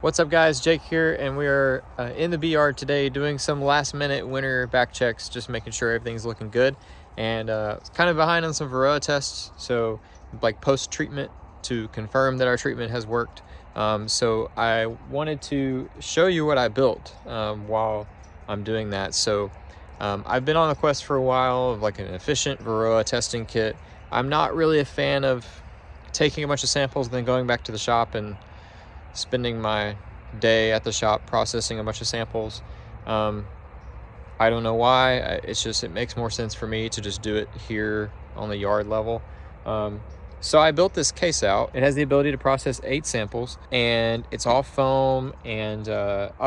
What's up guys, Jake here, and we are in the bee yard today doing some last minute winter back checks, just making sure everything's looking good, and kind of behind on some Varroa tests, so like post treatment to confirm that our treatment has worked. So I wanted to show you what I built while I'm doing that. So I've been on a quest for a while of like an efficient Varroa testing kit. I'm not really a fan of taking a bunch of samples and then going back to the shop and spending my day at the shop processing a bunch of samples. I don't know why. It makes more sense for me to just do it here on the yard level. So I built this case out. It has the ability to process 8 samples, and it's all foam, and I'm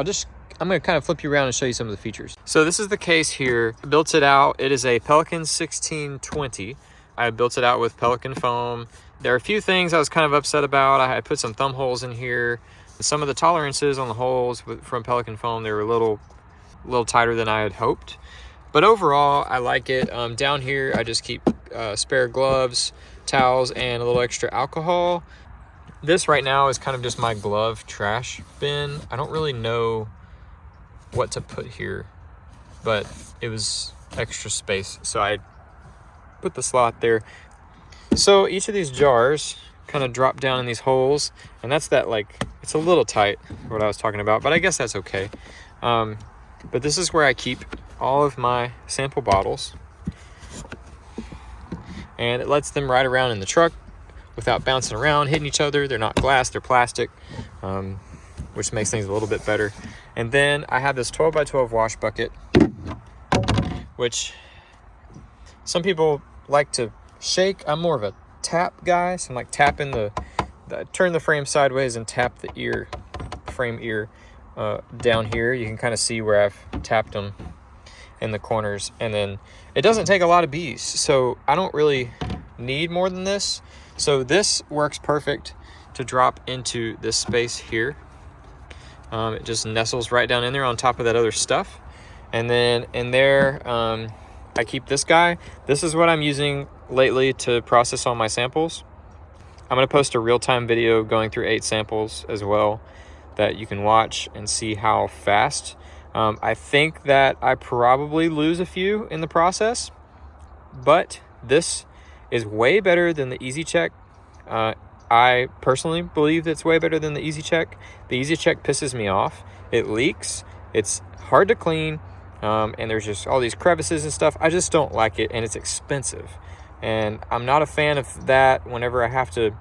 gonna kind of flip you around and show you some of the features. So this is the case here. I built it out. It is a Pelican 1620. I built it out with Pelican foam. There are a few things I was kind of upset about. I put some thumb holes in here. Some of the tolerances on the holes from Pelican foam, they were a little tighter than I had hoped. But overall, I like it. Down here, I just keep spare gloves, towels, and a little extra alcohol. This right now is kind of just my glove trash bin. I don't really know what to put here, but it was extra space, so I put the slot there. So each of these jars kind of drop down in these holes, and that's that, like, it's a little tight, what I was talking about, but I guess that's okay. But this is where I keep all of my sample bottles, and it lets them ride around in the truck without bouncing around, hitting each other. They're not glass, they're plastic, which makes things a little bit better. And then I have this 12 by 12 wash bucket, which some people like to shake. I'm more of a tap guy, so I'm like tapping turn the frame sideways and tap the frame ear down here. You can kind of see where I've tapped them in the corners, and then it doesn't take a lot of bees, so I don't really need more than this. So this works perfect to drop into this space here. It just nestles right down in there on top of that other stuff. And then in there, I keep this guy. This is what I'm using lately to process all my samples. I'm going to post a real-time video going through 8 samples as well that you can watch and see how fast. I think that I probably lose a few in the process, but this is way better than the Easy Check. I personally believe it's way better than the Easy Check. The Easy Check pisses me off. It leaks. It's hard to clean. And there's just all these crevices and stuff. I just don't like it, and it's expensive. And I'm not a fan of that whenever I have to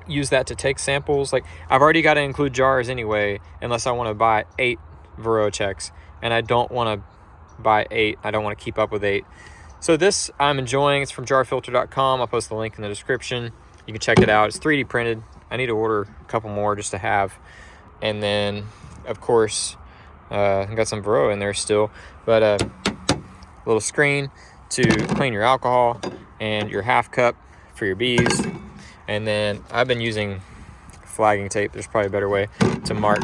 use that to take samples. Like, I've already got to include jars anyway, unless I want to buy 8 Varroa checks, and I don't want to buy 8. I don't want to keep up with 8. So this I'm enjoying. It's from jarfilter.com. I'll post the link in the description. You can check it out. It's 3D printed. I need to order a couple more just to have. And then, of course, I got some Varroa in there still, but a little screen to clean your alcohol and your half cup for your bees. And then I've been using flagging tape. There's probably a better way to mark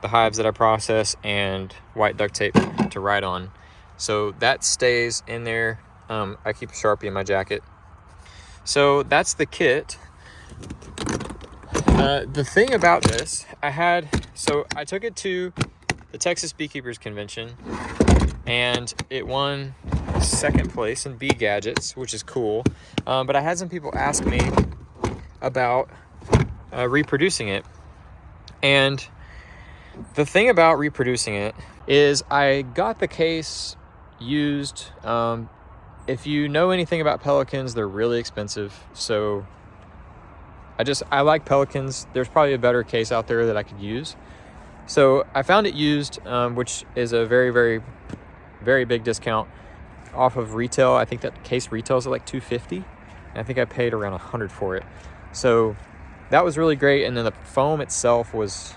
the hives that I process, and white duct tape to write on. So that stays in there. I keep a Sharpie in my jacket. So that's the kit. The thing about this, I took it to the Texas Beekeepers convention, and it won 2nd place in bee gadgets, which is cool. But I had some people ask me about reproducing it, and the thing about reproducing it is I got the case used. If you know anything about Pelicans, they're really expensive, so I like Pelicans. There's probably a better case out there that I could use. So I found it used, which is a very, very, very big discount off of retail. I think that case retails at like $250, and I think I paid around $100 for it. So that was really great. And then the foam itself was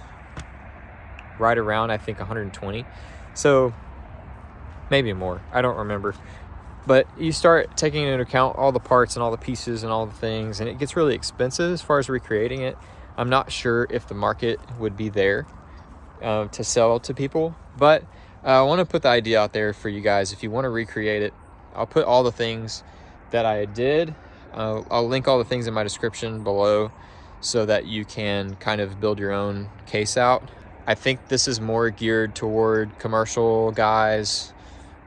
right around, I think, $120. So maybe more. I don't remember. But you start taking into account all the parts and all the pieces and all the things, and it gets really expensive as far as recreating it. I'm not sure if the market would be there to sell to people, but I want to put the idea out there for you guys. If you want to recreate it, I'll put all the things that I did. I'll link all the things in my description below, so that you can kind of build your own case out. I think this is more geared toward commercial guys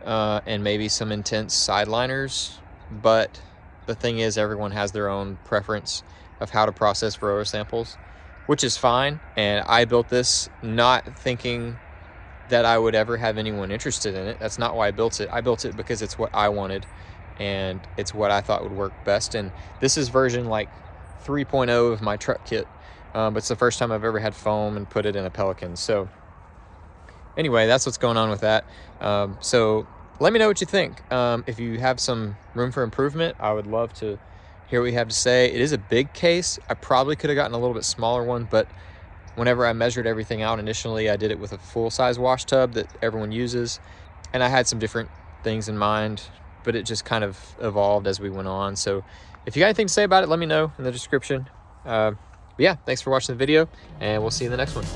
and maybe some intense sideliners, but the thing is, everyone has their own preference of how to process Varroa samples, which is fine. And I built this not thinking that I would ever have anyone interested in it. That's not why I built it. I built it because it's what I wanted and it's what I thought would work best. And this is version like 3.0 of my truck kit, but it's the first time I've ever had foam and put it in a Pelican. So anyway, that's what's going on with that. So let me know what you think. If you have some room for improvement, I would love to hear what you have to say. It is a big case. I probably could have gotten a little bit smaller one, but whenever I measured everything out initially, I did it with a full-size wash tub that everyone uses, and I had some different things in mind, but it just kind of evolved as we went on. So if you got anything to say about it, let me know in the description. But yeah, thanks for watching the video, and we'll see you in the next one.